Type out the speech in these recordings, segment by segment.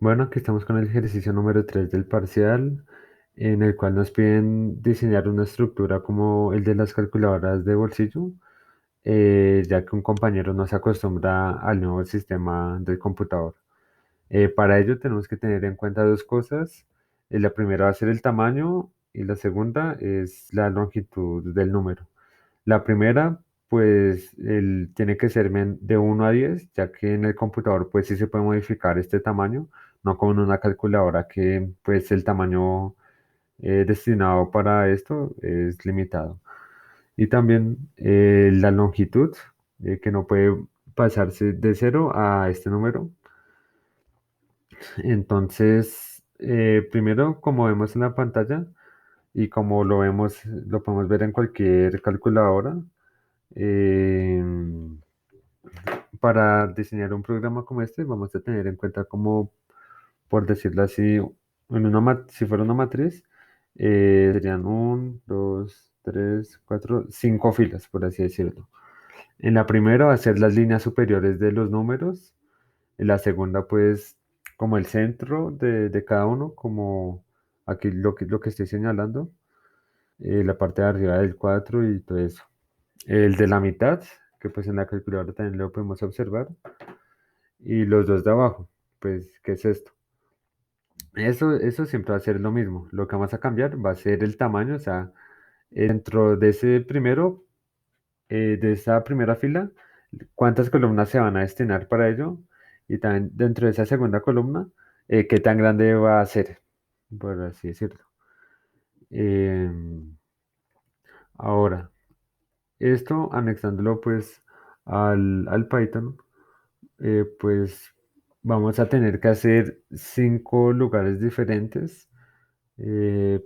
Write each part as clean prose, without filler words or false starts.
Bueno, aquí estamos con el ejercicio número 3 del parcial, en el cual nos piden diseñar una estructura como el de las calculadoras de bolsillo, ya que un compañero no se acostumbra al nuevo sistema del computador. Para ello tenemos que tener en cuenta dos cosas. La primera va a ser el tamaño y la segunda es la longitud del número. La primera, pues, tiene que ser de 1 a 10, ya que en el computador, pues, sí se puede modificar este tamaño, no como en una calculadora que, pues, el tamaño destinado para esto es limitado. Y también la longitud, que no puede pasarse de 0 a este número. Entonces, primero, como vemos en la pantalla y como lo vemos, lo podemos ver en cualquier calculadora, eh, para diseñar un programa como este, vamos a tener en cuenta como, por decirlo así, si fuera una matriz, serían 5 filas, por así decirlo. En la primera va a ser las líneas superiores de los números. En la segunda, pues, como el centro de cada uno, como aquí lo que estoy señalando, la parte de arriba del 4 y todo eso. El de la mitad, que pues en la calculadora también lo podemos observar. Y los dos de abajo, pues, ¿qué es esto? Eso siempre va a ser lo mismo. Lo que vamos a cambiar va a ser el tamaño, o sea, dentro de ese primero, de esa primera fila, cuántas columnas se van a destinar para ello. Y también dentro de esa segunda columna, qué tan grande va a ser, por así decirlo. Em, Ahora, esto anexándolo pues al Python, pues vamos a tener que hacer 5 lugares diferentes en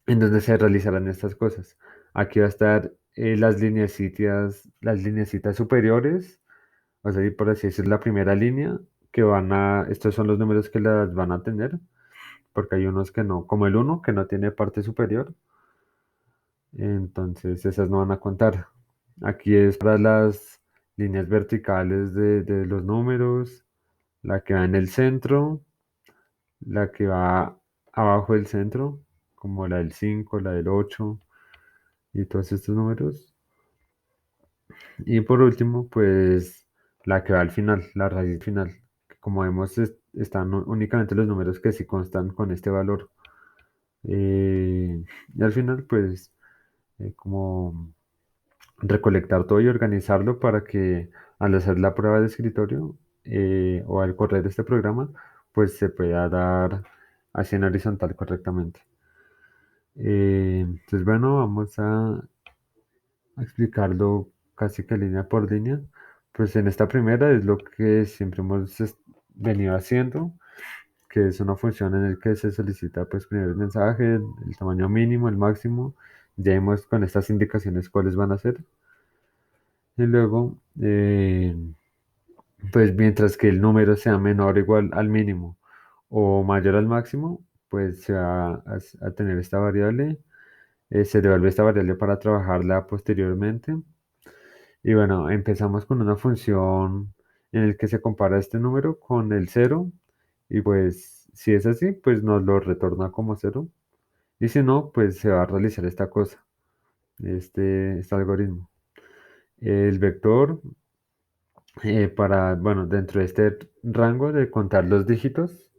donde se realizarán estas cosas. Aquí va a estar las lineecitas superiores, o sea, y por así decir, la primera línea, estos son los números que las van a tener, porque hay unos que no, como el uno que no tiene parte superior, entonces esas no van a contar. Aquí es para las líneas verticales de los números, la que va en el centro, la que va abajo del centro, como la del 5, la del 8 y todos estos números. Y por último, pues la que va al final, la raíz final, que como vemos están únicamente los números que sí constan con este valor. Y al final, pues, como recolectar todo y organizarlo para que al hacer la prueba de escritorio o al correr este programa, pues se pueda dar así en horizontal correctamente. Entonces, bueno, vamos a explicarlo casi que línea por línea. Pues en esta primera es lo que siempre hemos venido haciendo, que es una función en el que se solicita pues primero el mensaje, el tamaño mínimo, el máximo. Ya vimos con estas indicaciones cuáles van a ser. Y luego, pues mientras que el número sea menor o igual al mínimo o mayor al máximo, pues se va a tener esta variable. Se devuelve esta variable para trabajarla posteriormente. Y bueno, empezamos con una función en el que se compara este número con el cero. Y pues si es así, pues nos lo retorna como cero. Y si no, pues se va a realizar esta cosa, este algoritmo. El vector, bueno, dentro de este rango de contar los dígitos,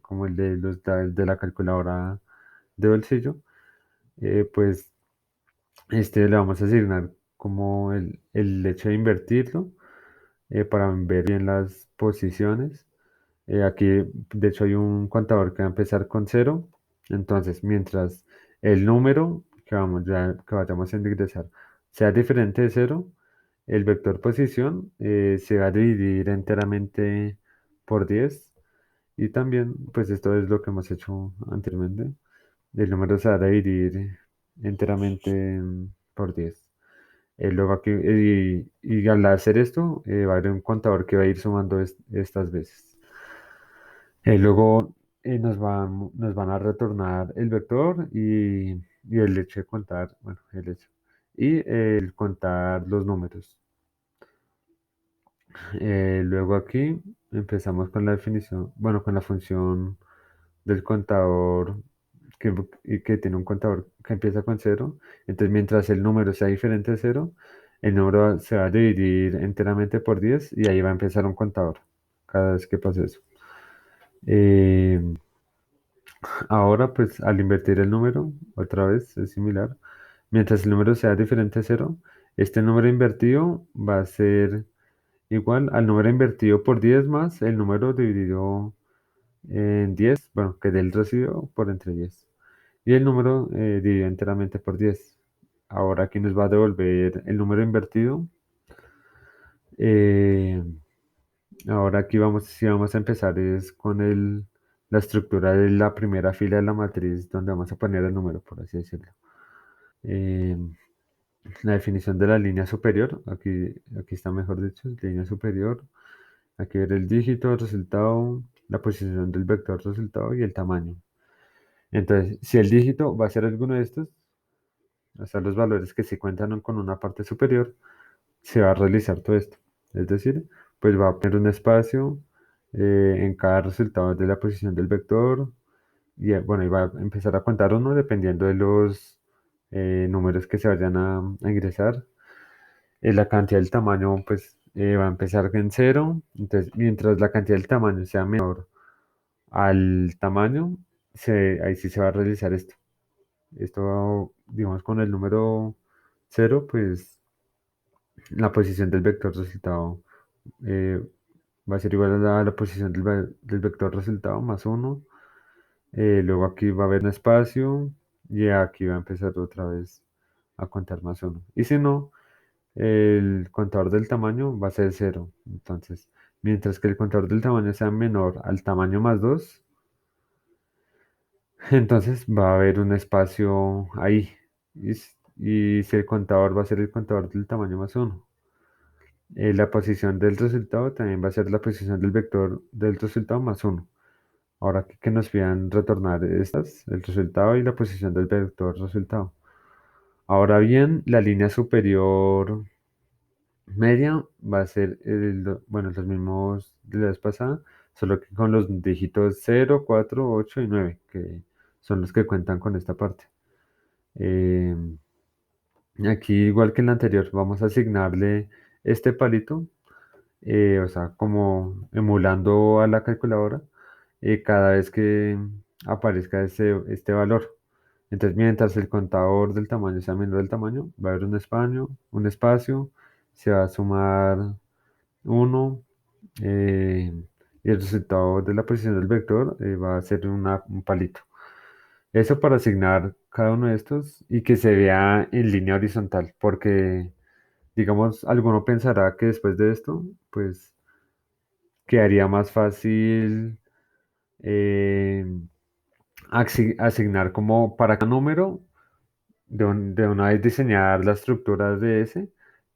como el de la calculadora de bolsillo, pues le vamos a asignar como el hecho de invertirlo para ver bien las posiciones. Aquí, de hecho, hay un contador que va a empezar con cero. Entonces, mientras el número que vayamos a ingresar sea diferente de cero, el vector posición se va a dividir enteramente por 10. Y también, pues esto es lo que hemos hecho anteriormente. El número se va a dividir enteramente por 10. Luego aquí, y al hacer esto, va a haber un contador que va a ir sumando estas veces. Luego nos van a retornar el vector y el hecho de contar, bueno, el hecho. Y el contar los números. Luego aquí empezamos con la definición, bueno, con la función del contador y que tiene un contador que empieza con cero. Entonces, mientras el número sea diferente de cero, el número se va a dividir enteramente por 10 y ahí va a empezar un contador cada vez que pase eso. Eh, Ahora, pues al invertir el número, otra vez es similar. Mientras el número sea diferente a cero, este número invertido va a ser igual al número invertido por 10 más el número dividido en 10, bueno, que del residuo por entre 10. Y el número dividido enteramente por 10. Ahora aquí nos va a devolver el número invertido. Eh, Ahora aquí vamos, si vamos a empezar es con la estructura de la primera fila de la matriz donde vamos a poner el número, por así decirlo. Eh, la definición de la línea superior, aquí está mejor dicho, línea superior. Aquí ver el dígito, el resultado, la posición del vector resultado y el tamaño. Entonces, si el dígito va a ser alguno de estos, o sea, los valores que se cuentan con una parte superior, se va a realizar todo esto. Es decir, pues va a poner un espacio en cada resultado de la posición del vector y bueno, y va a empezar a contar uno dependiendo de los números que se vayan a ingresar. La cantidad del tamaño pues va a empezar en cero. Entonces, mientras la cantidad del tamaño sea menor al tamaño, ahí sí se va a realizar esto. Esto, digamos, con el número cero, pues la posición del vector resultado eh, va a ser igual a la posición del vector resultado más uno. Luego aquí va a haber un espacio y aquí va a empezar otra vez a contar más uno. Y si no, el contador del tamaño va a ser cero. Entonces, mientras que el contador del tamaño sea menor al tamaño más 2, entonces va a haber un espacio ahí. Y si el contador va a ser el contador del tamaño más uno. La posición del resultado también va a ser la posición del vector del resultado más uno. Ahora que nos pidan retornar estas, el resultado y la posición del vector resultado. Ahora bien, la línea superior media va a ser bueno, los mismos de la vez pasada, solo que con los dígitos 0, 4, 8 y 9, que son los que cuentan con esta parte. Eh, Aquí, igual que en la anterior, vamos a asignarle este palito, o sea, como emulando a la calculadora, cada vez que aparezca este valor. Entonces, mientras el contador del tamaño sea menor del tamaño, va a haber un espacio, se va a sumar uno, eh, y el resultado de la posición del vector va a ser un palito. Eso para asignar cada uno de estos y que se vea en línea horizontal, porque, digamos, alguno pensará que después de esto, pues quedaría más fácil eh, asignar como para cada número de una vez diseñar las estructuras de ese,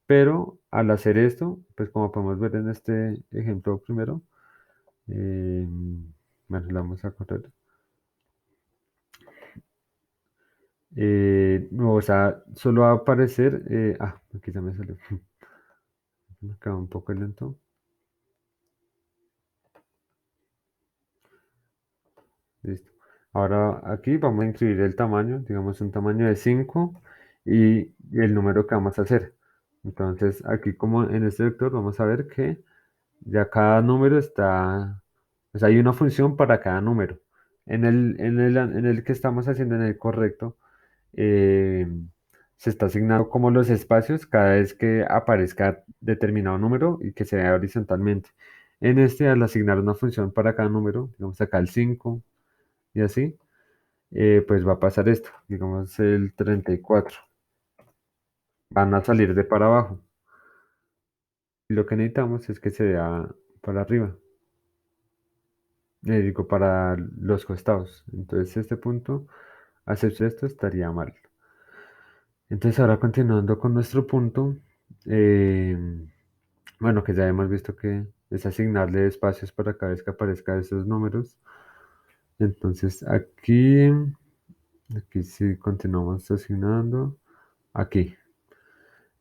pero al hacer esto, pues como podemos ver en este ejemplo primero, eh, bueno, la vamos a correr. No, o sea, solo va a aparecer, aquí ya me salió, me quedó un poco lento. Listo. Ahora aquí vamos a incluir el tamaño, digamos un tamaño de 5 y el número que vamos a hacer. Entonces aquí como en este vector vamos a ver que ya cada número está, o sea, hay una función para cada número. En el que estamos haciendo en el correcto, eh, se está asignando como los espacios cada vez que aparezca determinado número y que se vea horizontalmente. En este, al asignar una función para cada número, digamos acá el 5 y así, pues va a pasar esto, digamos el 34. Van a salir de para abajo. Y lo que necesitamos es que se vea para arriba, digo, para los costados. Entonces este punto, hacer esto estaría mal. Entonces ahora continuando con nuestro punto, eh, bueno, que ya hemos visto que es asignarle espacios para cada vez que aparezca esos números. Entonces aquí sí continuamos asignando. Aquí.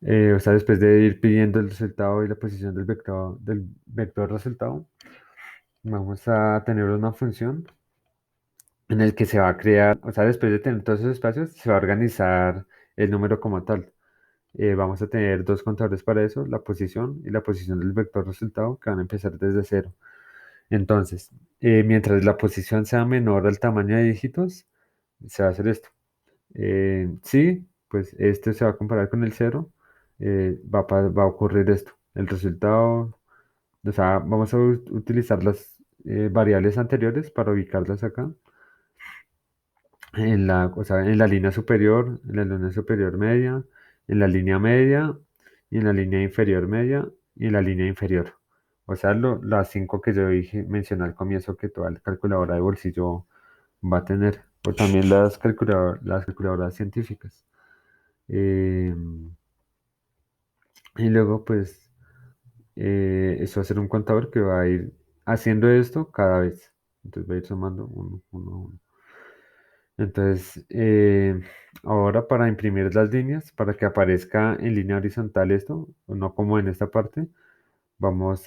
O sea, después de ir pidiendo el resultado y la posición del vector resultado, Vamos a tener una función en el que se va a crear, o sea, después de tener todos esos espacios, se va a organizar el número como tal. Vamos a tener dos contadores para eso, la posición y la posición del vector resultado, que van a empezar desde cero. Entonces, mientras la posición sea menor al tamaño de dígitos, se va a hacer esto. Sí, pues este se va a comparar con el cero, va a ocurrir esto. El resultado, o sea, vamos a utilizar las variables anteriores para ubicarlas acá o sea, en la línea superior, en la línea superior media, en la línea media, y en la línea inferior media, y en la línea inferior. O sea, las cinco que yo dije, mencioné al comienzo que toda la calculadora de bolsillo va a tener, o también las calculadoras científicas. Eh, y luego, pues, eso va a ser un contador que va a ir haciendo esto cada vez. Entonces va a ir sumando uno, uno, uno. Entonces, ahora para imprimir las líneas, para que aparezca en línea horizontal esto, no como en esta parte, vamos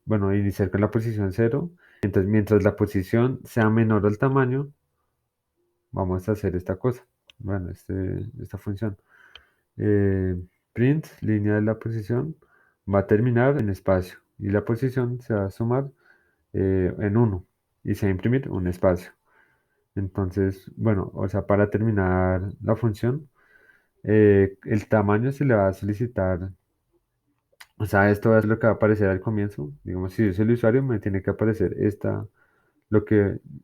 bueno, iniciar con la posición cero. Entonces, mientras la posición sea menor al tamaño, vamos a hacer esta cosa. Bueno, esta función. Eh, print, línea de la posición, va a terminar en espacio y la posición se va a sumar en uno y se va a imprimir un espacio. Entonces, bueno, o sea, para terminar la función, el tamaño se le va a solicitar, o sea, esto es lo que va a aparecer al comienzo. Digamos, si yo soy el usuario, me tiene que aparecer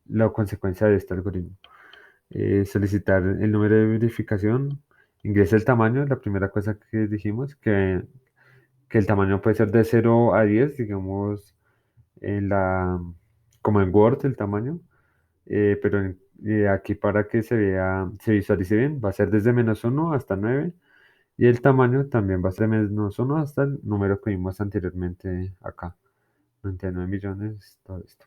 la consecuencia de este algoritmo. Solicitar el número de verificación, ingresa el tamaño, la primera cosa que dijimos, que el tamaño puede ser de 0 a 10, digamos, en la, como en Word el tamaño. Pero aquí para que se visualice bien, va a ser desde -1 hasta 9 y el tamaño también va a ser de -1 hasta el número que vimos anteriormente acá, 99 millones, todo esto.